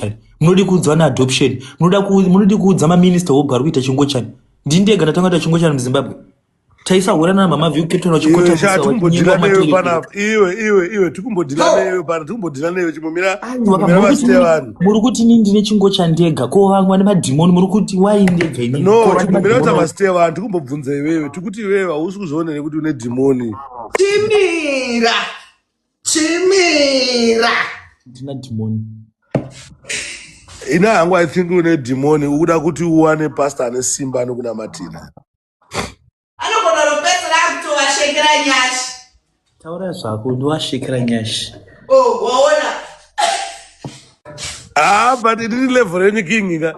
chingochani. Munodi kuudza na adoption. Munodi kuudza maminister wogara kuita chingochani. Ndindega ndatanga kuita chingochani muZimbabwe. Taisahura na mama view captain wachikota musa watinyimba materi. Iwe tikumbodila newe pana tikumbodila newe chimomira masite vanhu. Muri kuti inini ndine chingochani ndega ko vamwe ne mademoni muri kuti why ndega inini. No chimomira kuti masite vanhu tikumbobvunza iwewe tikuti iwewe hausi kuzoona nekuti une demoni. Chimira ndina demoni. Ina hangu I think une demoni ukuda kuti uwane pastor ane simba anokunamatira. anogona kupedzera kutovashekera nyashi. Taura zvako ndoashekera nyashi. Waona But it is level any king ka.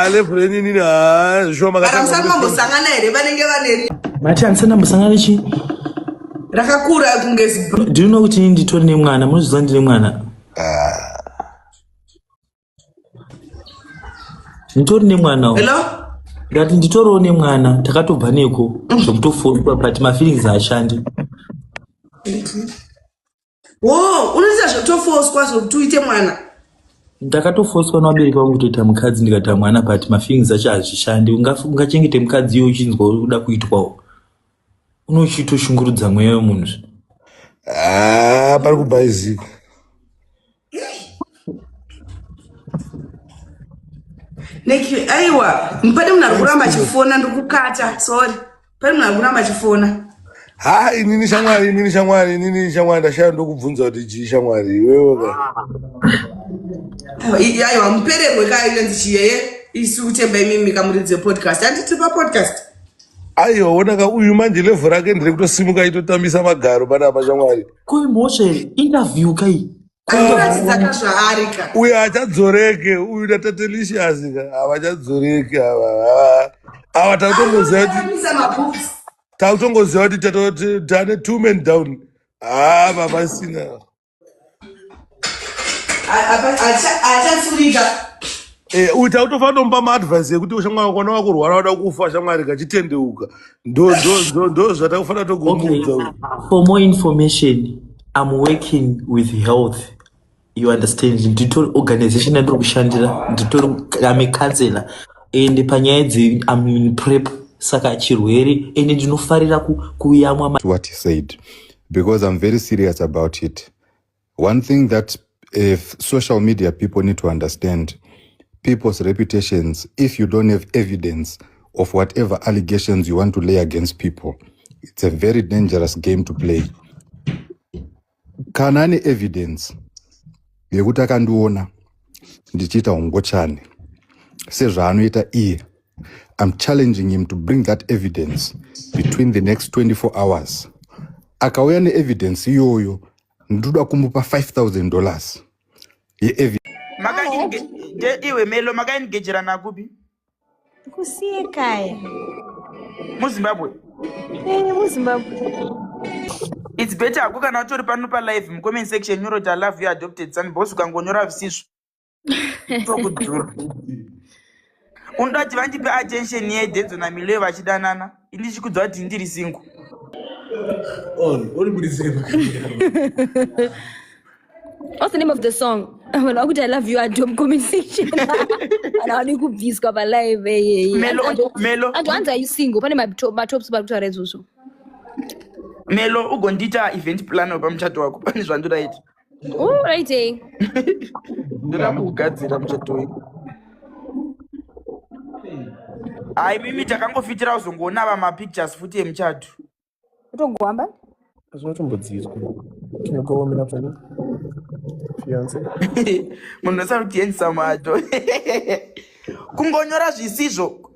Level any nini shoma ka. kana musangana here vanenge vaneri Mati ansana musangana chi? rakakura kungezi. Do you know kuti nditori nemwana? Munozviziva ndine mwana? Nditori nemwana. Hello? Ngati nditoriwo nemwana takatobva neko zvokutofundwa but mafeelings haashandi. Unoita zvotofoswa zvokuti uite mwana. Ndakatofoswa nawabereki vangu kutoita mukadzi ndikaita mwana but mafeelings acho hazvishandi. Ungachengete mukadzi iye uchinzwa kuda kuitwawo. Unochitoshungurudza mweya wemunhu. Pari kubhaizika. Aiwa, pane munhu ari kuramba achifona ndikukata, sorry. Pane munhu ari kuramba achifona. Inini shamwari ndashaya ndokubvunza kuti chii shamwari iwewe ka. Aiwa, mupererwe kaile ndichiyeye isu kutemba imimi kamuridze podcast. Handiti podcast. Aiwa ona ka uyu manje level rake ndiri kutosimuka itotambisa magaro panapa shamwari. Koi mhosva here interview kai. Akuratidza zvaarika. Uyu achadzoreke uyu natatelicious ka avachadzoreke ava takutongoziva kuti takutongoziva kuti tane 2 men down. Papasina achatsurika. Uyu takutofanira kumupa maadvice ekuti shamwari kona wakurwara wada kufa shamwari kachitendeuka ndo zvatakufanira togomuudza. Okay. For more information, I'm working with health. You understand? Nditori organization andiri kushandira. I'm a counselor. And panyaya idzi I'm in prep. Saka chirwere ende ndinofarira kuyamwa. What he said, because I'm very serious about it. One thing that if social media people need to understand, people's reputations, if you don't have evidence of whatever allegations you want to lay against people, it's a very dangerous game to play. Kana ane evidence yekuti akandiona ndichiita ungochani sezvaanoita iye, I'm challenging him to bring that evidence between the next 24 hours. Akauya ne-evidence iyoyo ndoda kumupa $5,000 iwe Melo makaengejera nakupi kusiye kaya muZimbabwe. muZimbabwe. It's better kukana utori pano pa live mu comment section nyoro ta love you adopted son boss ukangonyora visizvo tokudhura undati vandipe attention yedenzo na Milo vachidanana ini chikudza kuti ndiri single uri budisema. What's the name of the song? When I love you at home comment section. And I need to be discover live. Melo. And once are you single? Pane my tops about to arrange also. Melo ugondita event planner pamuchato wako pane zvandodaita. Oh right eh. Ndoda kugadzira muchato wako. Ai mimi takangofitira uzongoona vama pictures futi emuchato. Utongohamba? Zvinotombodzizwa. Tinokoomera pano. Fiance. Munhu asati yensa mato. Kungonyora zvisizvo.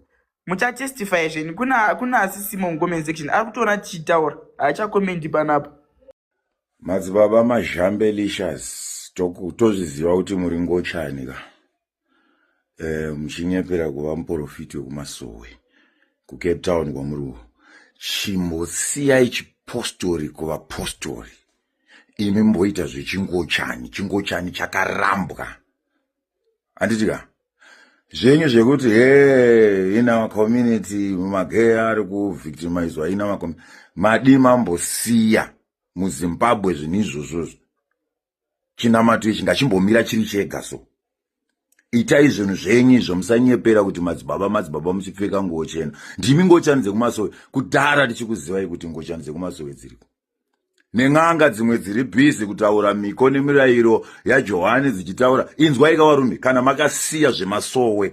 Muchatestify zveni kuna asisimo comment section ari kutoona tichitaura acha comment panapo. Madzibaba mazhambelicious tozviziva kuti muri ngochani ka. Muchinyepera kuva muprofiti wekumasowe kuCape Town kwamuriwo chimbosiyai chipostori kuva postori imi mboita zvechingochani chakarambwa handiti ka zvenyu zvekuti ina community mumagay ari kuvictimizwa ina madi mambosiya muZimbabwe zvinhu izvozvozvo chinamato ichi ngachimbomira chiri chega so itai zvinhu zvenyu izvo, musanyepera kuti madzibaba muchipfeka nguo chena. Ndimi ngochani dzekumasowe kudhara tichikuzivai kuti ngochani dzekumasowe dziriko. Nen'anga dzimwe dziri bhizi kutaura miko nemirayiro yaJohani dzichitaura. Inzwai varume, kana makasiya zvemasowe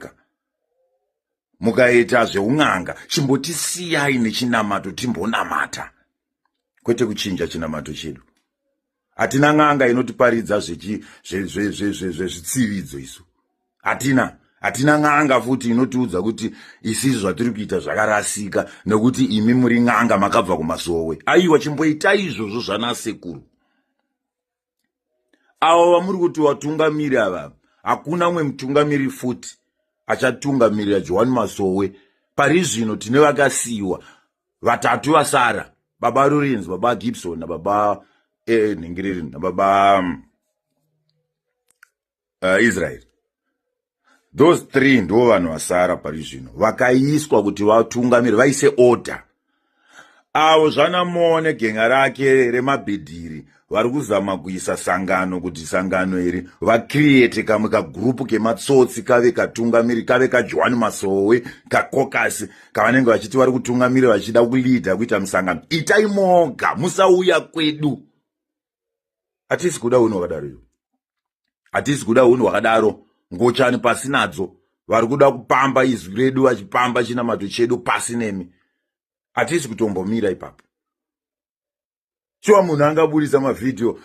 mukaita zveun'anga, chimbotisiyai nechinamato timbonamata, kwete kuchinja chinamato chedu. Hatina n'anga inotiparidza zvetsividzo isu. Hatina n'anga futi inotiudza kuti isizvo zvatiri kuita zvakarasika nekuti imi muri n'anga makabva kumasowe. Aiwa, chimboitai izvozvo zvanasekuru. Avo vamuri kuti vatungamiri ava, hakuna umwe mutungamiri futi achatungamirira Johani Masowe. Pari zvino tine vakasiyiwa vatatu vasara, baba Lawrence, baba Gibson nababa Ningiriri nababa Israel. Those three ndo vanhu vasara pari zvino vakaiswa kuti vatungamiri, vaise order. Avo zvanamone genga rake remabhedhiri vari kuzama kuisa sangano kuti sangano iri vakriete kamwe kagrupu kematsotsi kave katungamiri, kave kaJohani Masowe, kakokasi kavanenge vachiti vari kutungamiri vachida kulidha kuita musangano. Itai moga, musauya kwedu. Hatisi kuda unhu wakadaro iyo. Hatisi kuda unhu wakadaro. Ngochani pasi nadzo. Vari kuda kupamba izwi redu vachipamba chinamato chedu pasi nemi. Hatisi kutombomira ipapo. Chiwa munhu angabudisa mavidhio,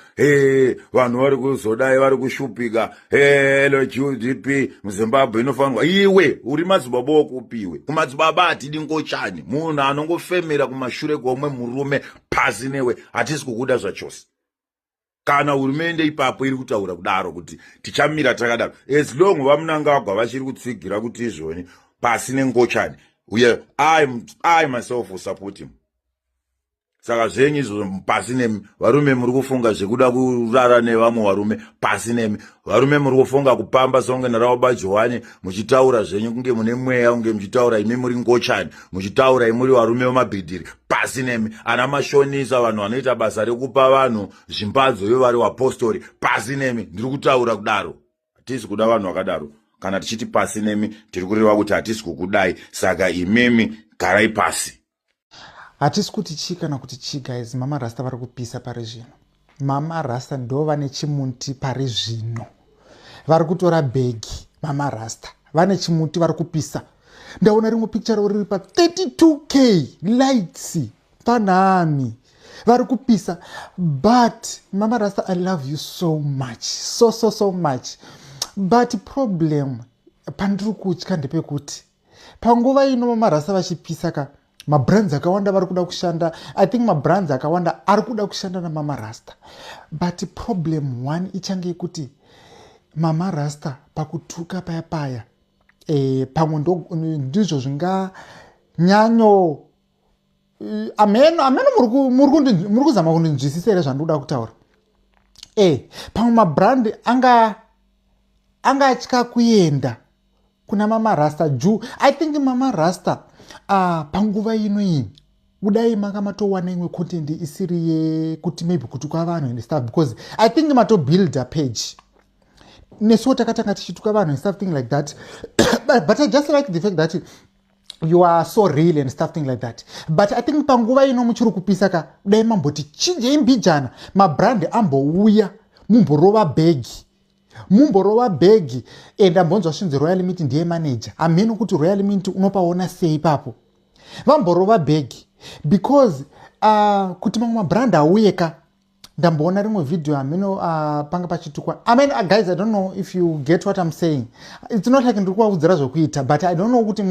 vanhu vari kuzodai, vari kushupika, hello GDP muZimbabwe inofanirwa. Iwe uri madzibaba okupiwe. Kumadzibaba hatidi ngochani. Munhu anongofemera kumashure komwe murume pasi newe. Hatisi kukuda zvachose. Kana hurumende ipapo iri kutaura kudaro kuti tichamira takadaro, as long vamunangagwa vachiri kutsigira kuti izvoni pasi nengochani, I myself will support him. Saka zvenyu izvo pasi nemi, varume muri kufunga zvekuda kurara nevamwe varume pasi nemi, varume muri kufunga kupamba songe naraoba Johani, muchitaura zvenyu kunge mune mweya, kunge muchitaura imi muri ngochani, muchitaura imi muri varume vamabhedhiri pasi nemi, ana mashonisa, vanhu vanoita basa rekupa vanhu zvimbadzo yevari vapostori pasi nemi. Ndiri kutaura kudaro. Hatisi kuda vanhu vakadaro. Kana tichiti pasi nemi, tiri kureva kuti hatisi kukudai, saka imimi garai pasi. Hatisi kuti chi kana kuti chi, guys. Mama Rasta vari kupisa pari zvino. Mama Rasta ndo vane chimuti pari zvino. Vari kutora bhegi Mama Rasta. Vane chimuti vari kupisa. Ndaona rimwe picture riri pa 32k lights panhami. Vari kupisa. But Mama Rasta, I love you so much. So much. But problem pandiri kutya ndepekuti panguva ino Mama Rasta vachipisa ka mabrands akawanda vari kuda kushanda. I think mabrands akawanda ari kuda kushanda na Mama Rasta. But problem one ichange kuti Mama Rasta pakutuka paya pamwe ndizvo zvinga nyanyo ameno muri kuzama kundinzwisisa here zvandoda kutaura. Pamwe mabrand angatya kuenda kuna Mama Rasta juu I think Mama Rasta panguva ino iyi kudai manga matowana imwe content isiri yekuti maybe kutuka vanhu and stuff, because I think mato build a page nesuwo takatanga tichituka vanhu and stuff thing like that. But I just like the fact that you are so real and stuff thing like that. But I think panguva ino muchiri kupisa ka dai mamboti chinje mbijana mabrand ambouya mumborova begi and ambonzwa shinzi Royal Mint ndiye manager. Ameno kuti Royal Mint unopaona sei papo. Vamborova begi because kuti mamwe mabrand auye ka ndamboona rimwe video ameno panga pachitukwa. I mean guys, I don't know if you get what I'm saying. It's not like ndiri kuudzira zvokuita, but I don't know kuti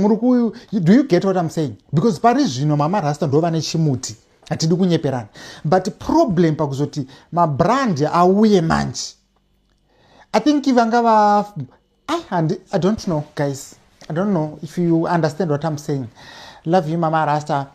do you get what I'm saying? Because pari zvino Mama Rasta ndo vane chimuti. Hatidi kunyeperana. But problem pakuzoti mabrand auye manje. I think I don't know, guys. I don't know if you understand what I'm saying. Love you, Mama Rasta.